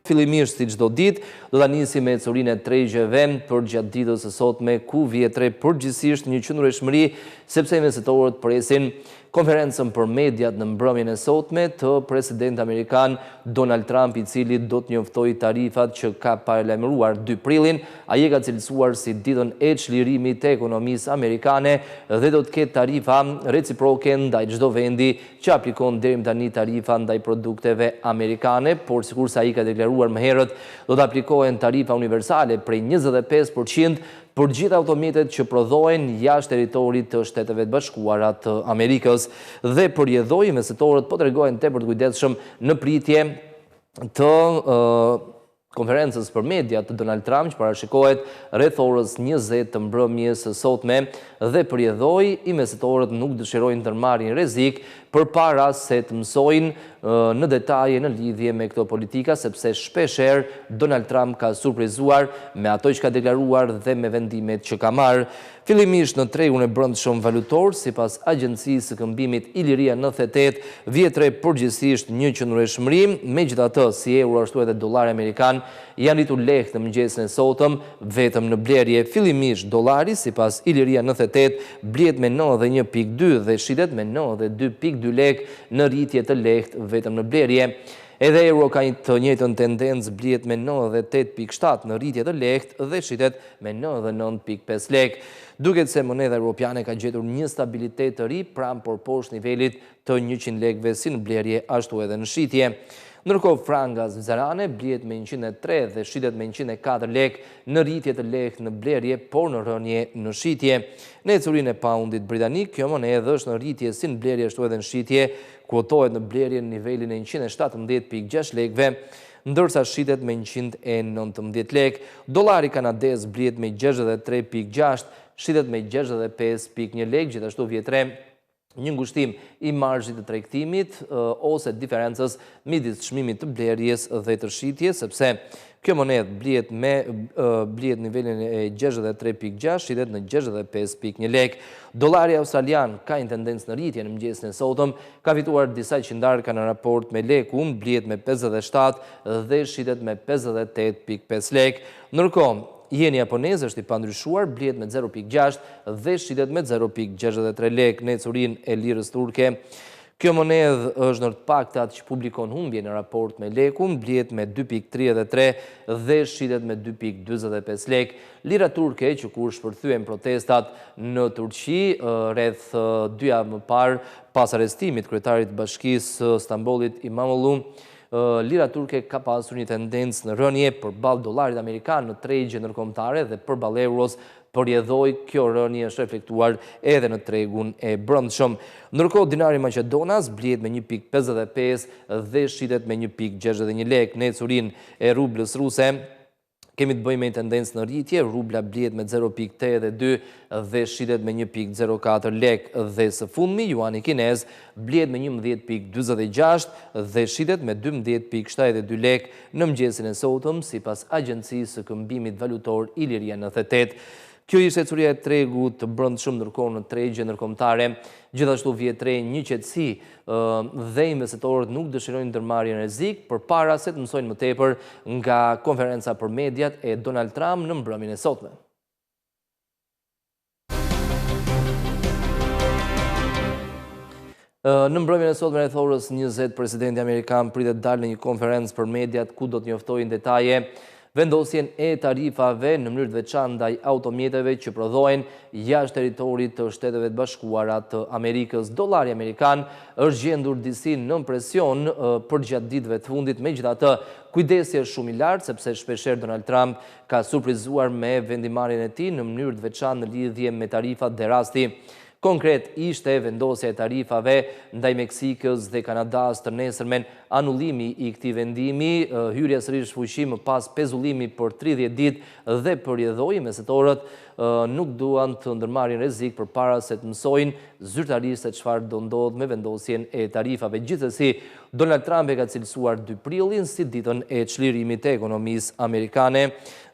fillimisht si çdo ditë, do ta nisim me ecurinë e tregjeve për gjatë ditës së sotme, ku vjetre përgjithsisht një qëndrueshmëri, sepse investitorët presin konferencën për mediat në mbrëmjen e sotme të presidenti amerikan Donald Trump, i cili do të njoftojë tarifat që ka paralajmëruar 2 prillin. Ai e ka cilësuar si ditën e çlirimit të ekonomisë amerikane dhe do të ketë tarifa reciproke ndaj çdo vendi që aplikon deri më tani tarifa ndaj produkteve amerikane, por sikurse ai ka deklaruar më herët, do të aplikohen tarifa universale prej 25% për gjithë automjetet që prodhohen jashtë territorit të Shteteve të Bashkuara të Amerikës, dhe përjedhoi investitorët po tregojnë tepër të kujdesshëm në pritje të konferencës për media të Donald Trump, që parashikohet rreth orës 20 të mbrëmjes së sotme, dhe përjedhoi investitorët nuk dëshirojnë të marrin rrezik përpara se të mësojnë në detaje në lidhje me këto politika, sepse shpeshherë Donald Trump ka surprizuar me ato që ka deklaruar dhe me vendimet që ka marrë. Fillimisht në tregun e brendshëm valutor, sipas agjencisë së këmbimit Iliria 98, vjetre përgjithsisht një qëndrueshmëri, megjithatë si euro ashtu edhe dollari amerikan janë rritur lehtë në mëngjesin e sotëm, vetëm në blerje. Fillimisht dollari sipas Iliria 98 blihet me 91.2 dhe shitet me 92.2 lek në rritje të lehtë vetëm në blerje. Edhe euro ka të njëjtën tendencë, blihet me 98.7 në rritje të lehtë dhe shitet me 99.5 lek. Duket se moneda europiane ka gjetur një stabilitet të ri pranë por poshtë nivelit të 100 lekëve si në blerje ashtu edhe në shitje. Ndërkohë franga zvicerane blihet me 103 dhe shitet me 104 lek në rritje të lehtë në blerje, por në rënje në shitje. Në ecurinë e paundit britanik, kjo monedhë është në rritje si në blerje ashtu edhe në shitje, kuotohet në blerje në nivelin e 117.6 lekëve, ndërsa shitet me 119 lek. Dollari kanadez blihet me 63.6, shitet me 65.1 lek, gjithashtu vjetre një ngushtim i marzhit të tregtimit ose diferencës midis çmimit të blerjes dhe të shitjes, sepse kjo monedhë blihet nivelin e 63.6, shitet në 65.1 lek. Dollari australian ka një tendencë në rritje në mëngjesin e sotëm, ka fituar disa qindarka në raport me lekun, blihet me 57 dhe shitet me 58.5 lek. Ndërkohë, jeni japonez është i pandryshuar, blihet me 0.6 dhe shitet me 0.63 lek në ecurinë e lirës turke. Kjo monedhë është në të paktat që publikon humbje në raport me lekun, blihet me 2.33 dhe shitet me 2.45 lek. Lira turke, që kur shpërthyen protestat në Turqi rreth 2 javë më parë pas arrestimit kryetarit të Bashkisë Stambollit Imamoglu, lira turke ka pasur një tendencë në rënje përballë dollarit amerikan në tregje ndërkombëtare dhe përballë euros, përjedhoi kjo rënje është reflektuar edhe në tregun e brendshëm. Ndërkohë dinari maqedonas blihet me 1.55 dhe shitet me 1.61 lek. Në ecurinë e rublës ruse kemi të bëjmë me një tendencë në rritje, rubla blihet me 0.82 dhe shitet me 1.04 lek, dhe së fundmi juani kinez blihet me 11.46 dhe shitet me 12.72 lek në mëngjesin e sotëm, sipas agjencisë së këmbimit valutor Iliria 98. Kjo ishte ecuria e tregut të brendshëm, ndërkohë në tregje ndërkombëtare, gjithashtu vjetre një qetësi dhe investitorët nuk dëshirojnë ndërmarrjen rrezik përpara se të mësojnë më tepër nga konferenca për mediat e Donald Trump në mbrëmjen e sotme. Në mbrëmjen e sotme rreth orës 20, presidenti amerikan pritet dalë në një konferencë për mediat ku do të njoftojë detaje vendosjen e tarifave në mënyrë të veçantë ndaj automjeteve që prodhohen jashtë territorit të Shteteve të Bashkuara të Amerikës. Dollari amerikan është gjendur disi nën presion për gjatë ditëve të fundit, megjithatë kujdesi është shumë i lartë, sepse shpeshherë Donald Trump ka surprizuar me vendimarrjen e tij në mënyrë të veçantë në lidhje me tarifat dhe rasti konkret ishte vendosja e tarifave ndaj Meksikës dhe Kanadas të nesërmen, anullimi i këtij vendimi, hyrja sërish fuqi më pas pezullimi për 30 ditë dhe përjedhoi investitorët nuk duan të ndërmarrin rrezik përpara se të mësojnë zyrtarisht se çfarë do ndodh me vendosjen e tarifave. Gjithsesi, Donald Trump e ka cilësuar 2 prillin si ditën e çlirimit të ekonomisë amerikane,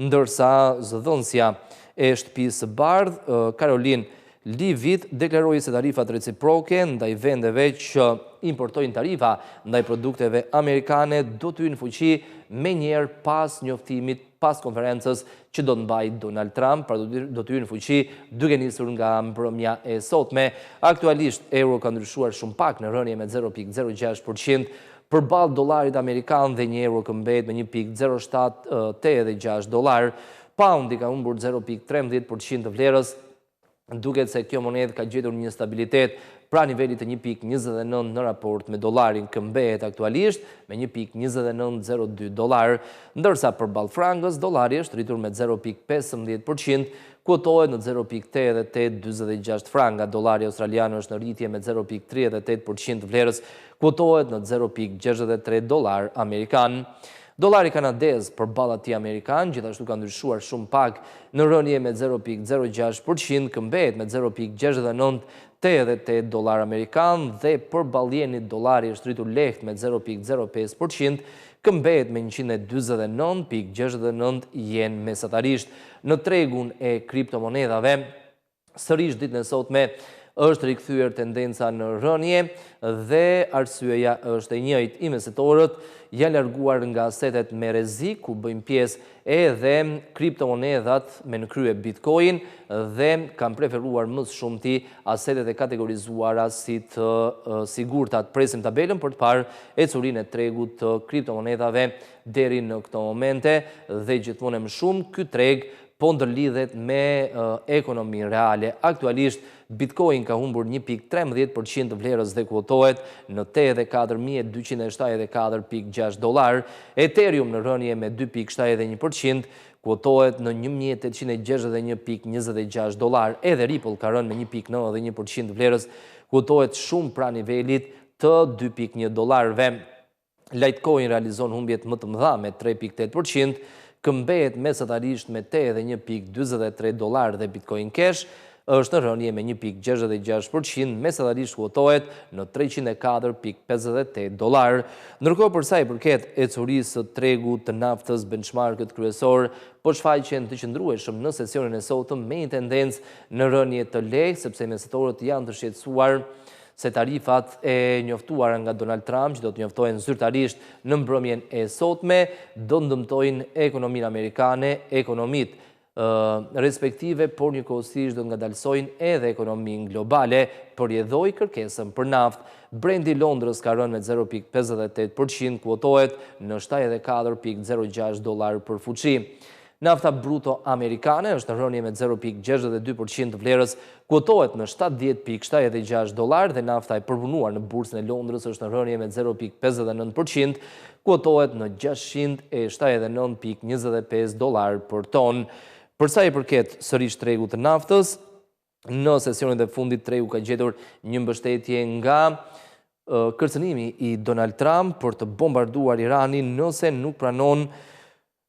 ndërsa zëdhënësja e shtëpisë së bardhë, Caroline Livit deklaroi se tarifat reciproke ndaj vendeve që importojnë tarifa ndaj produkteve amerikane do të hyjnë në fuqi menjëherë pas njoftimit pas konferencës që do të mbajë Donald Trump, pra do të hyjnë në fuqi duke nisur nga mbrëmja e sotme. Aktualisht euro ka ndryshuar shumë pak në rënje me 0.06% përballë dollarit amerikan dhe një euro këmbet me 1.0786 dollar. Poundi ka humbur 0.13% të vlerës, duket se kjo monedhë ka gjetur një stabilitet pra nivelit të 1.29 në raport me dollarin, këmbehet aktualisht me 1.2902 dollar, ndërsa përballë frangës dollari është rritur me 0.15%, kuotohet në 0.8846 franga. Dollari australian është në rritje me 0.38% të vlerës, kuotohet në 0.63 dollar amerikan. Dollari kanadez përballë atij amerikan gjithashtu ka ndryshuar shumë pak në rënje me 0.06%, këmbehet me 0.6988 dollar amerikan dhe përballë jenit dollari është rritur lehtë me 0.05%, këmbehet me 149.69 yen mesatarisht. Në tregun e kriptomonedhave, sërish ditën e sotme është rikthyer tendenca në rënje dhe arsyeja është e njëjtë. Investitorët janë larguar nga asetet me rrezik ku bëjnë pjesë edhe kriptomonedhat me në krye Bitcoin dhe kanë preferuar më së shumti asetet e kategorizuara si të sigurta. Presim tabelën për të parë ecurinë e tregut të kriptomonedhave deri në këto momente dhe gjithmonë më shumë ky treg po ndërlidhet me ekonominë reale. Aktualisht, Bitcoin ka humbur 1.13% të vlerës dhe kuotohet në 84.274.6 dollar, Ethereum në rënje me 2.71%, kuotohet në 1.861.26 dollar, edhe Ripple ka rënë me 1.91% të vlerës, kuotohet shumë pra nivelit të 2.1 dollarve. Litecoin realizon humbjet më të mëdha me 3.8%, këmbehet mesatarisht me 81.43 dollar dhe Bitcoin Cash është në rënje me 1.66%, mesatarisht kuotohet në 304.58 dollar. Ndërkohë për sa i përket ecurisë së tregut të naftës, benchmarkët kryesor po shfaqen të qëndrueshëm në sesionin e sotëm me një tendencë në rënje të lehtë, sepse investitorët janë të shqetësuar se tarifat e njoftuara nga Donald Trump, që do të njoftohen zyrtarisht në mbrëmjen e sotme, do ndëmtojnë ekonominë amerikane, ekonomitë respektive, por njëkohësisht do ngadalsojnë edhe ekonominë globale, përjedhoi kërkesën për naftë. Brendi Londrës ka rënë me 0.58%, kuotohet në 74.06 dollar për fuqi. Nafta bruto amerikane është në rënje me 0.62% të vlerës, kuotohet në 70.76 dollar dhe nafta e përpunuar në bursën e Londrës është në rënje me 0.59%, kuotohet në 679.25 dollar për ton. Përsa i përket sërish tregut të naftës, në sesionin e fundit tregu ka gjetur një mbështetje nga kërcënimi i Donald Trump për të bombarduar Iranin nëse nuk pranon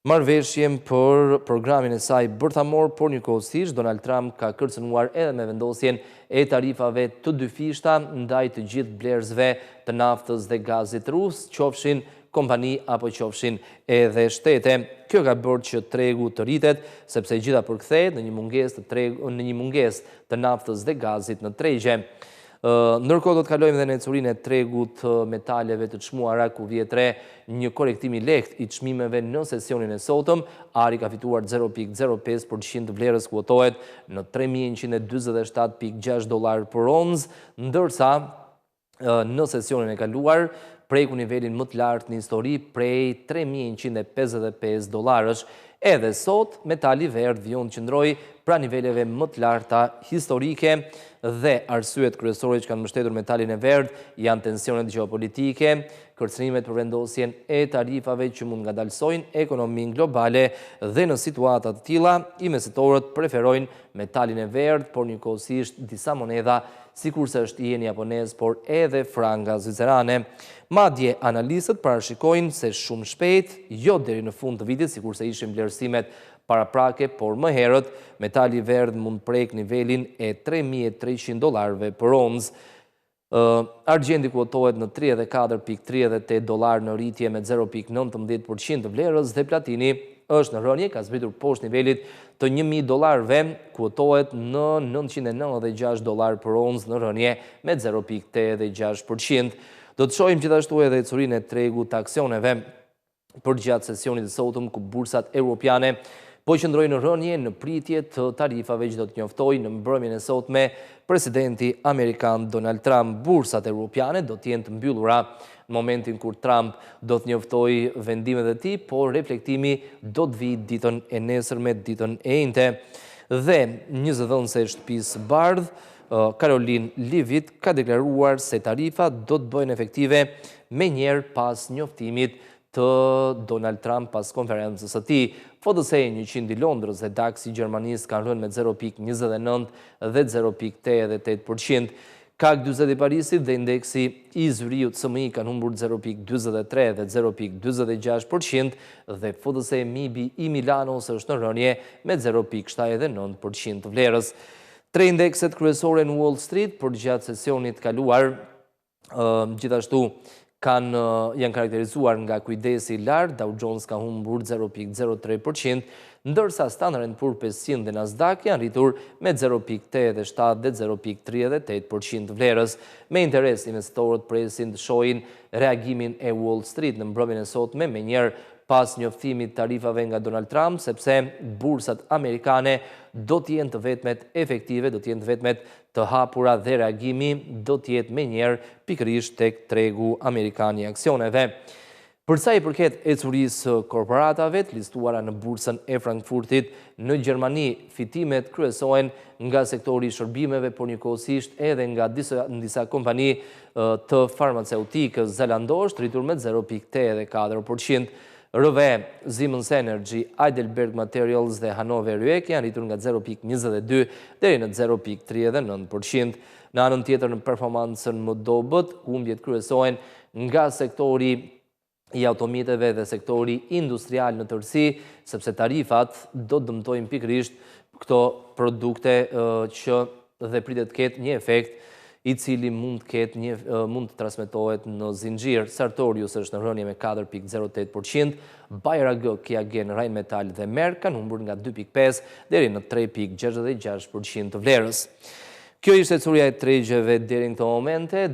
marrëveshjen për programin e saj bërthamor, por njëkohësisht Donald Trump ka kërcënuar edhe me vendosjen e tarifave të dyfishta ndaj të gjithë blerësve të naftës dhe gazit rus, qofshin kompani apo qofshin edhe shtete. Kjo ka bërë që tregu të rritet, sepse gjitha përkthehet në një mungesë të naftës dhe gazit në tregje. Ndërkohë do të kalojmë dhe në ecurinë e tregut të metaleve të çmuara, ku vjetre një korektim i lehtë i çmimeve në sesionin e sotëm. Ari ka fituar 0.05% të vlerës, kuotohet në 3.147.6 dollar për onzë, ndërsa në sesionin e kaluar preku nivelin më të lartë në histori prej 3.155 dollarësh. Edhe sot, metali verdh vjon qëndroi pra niveleve më të larta historike dhe arsyet kryesore që kanë mbështetur metalin e verdh janë tensionet gjeopolitike, kërcënimet për vendosjen e tarifave që mund ngadalsojnë ekonominë globale dhe në situata të tilla, investitorët preferojnë metalin e verdh, por njëkohësisht disa monedha sikurse është ieni japonez, por edhe franga zvicerane. Madje analistët parashikojnë se shumë shpejt, jo deri në fund të vitit, sikurse ishin vlerësimet paraprake, por më herët metali verdh mund prek nivelin e 3.300 dollarve për onzë. Argjendi kuotohet në 34.38 dollar në rritje me 0.19% të vlerës dhe platini është në rënje, ka zbritur poshtë nivelit të $1.000, kuotohet në $996 për oncë në rënje me 0.86%. Do të shohim gjithashtu edhe ecurinë e tregut të aksioneve për gjatë sesionit të sotëm ku bursat europiane po qëndrojnë në rënje në pritje të tarifave që do të njoftoj në mbrëmjen e sotme presidenti amerikan Donald Trump. Bursat europiane do të jenë të mbyllura në momentin kur Trump do të njoftoj vendimet e tij, por reflektimi do të vijë ditën e nesërme, ditën e njëjtë. Dhe një zëdhënëse e shtëpisë bardh, Caroline Leavitt, ka deklaruar se tarifat do të bëhen efektive menjëherë pas njoftimit të Donald Trump pas konferencës së tij. FTSE 100 i Londrës dhe DAX i Gjermanisë kanë rënë me 0.29 dhe 0.88%. CAC 40 i Parisit dhe indeksi i Zyriut SMI kanë humbur 0.43 dhe 0.46% dhe FTSE MIB i Milanos është në rënje me 0.79% të vlerës. Tre indekset kryesore në Wall Street për gjatë sesionit kaluar gjithashtu janë karakterizuar nga kujdesi i lartë. Dow Jones ka humbur 0.03%, ndërsa Standard & Poor's 500 dhe Nasdaq janë rritur me 0.87 dhe 0.38% të vlerës. Me interes, investorët presin të shohin reagimin e Wall Street në mbrëmjen e sotme menjëherë pas njoftimit tarifave nga Donald Trump, sepse bursat amerikane do të jenë të vetmet efektive, do të jenë të vetmet të hapura dhe reagimi do të jetë menjëherë pikërisht tek tregu amerikan i aksioneve. Për sa i përket ecurisë korporatave të listuara në bursën e Frankfurtit në Gjermani, fitimet kryesohen nga sektori i shërbimeve, por njëkohësisht edhe nga disa kompani të farmaceutikës zelandosh, rritur me 0.84%. RWE, Siemens Energy, Heidelberg Materials dhe Hannover Rück janë rritur nga 0.22 deri në 0.39%. Në anën tjetër, në performancën më dobët, humbjet kryesohen nga sektori i automiteve dhe sektori industrial në tërësi, sepse tarifat do të dëmtojnë pikërisht këto produkte që dhe pritet të ketë një efekt i cili mund të transmetohet në zinxhir. Sartorius është në rënje me 4.08%, Bayer AG, Qiagen, Rheinmetall dhe Merck kanë humbur nga 2.5 deri në 3.66% të vlerës. Kjo ishte ecuria e tregjeve deri në këto momente.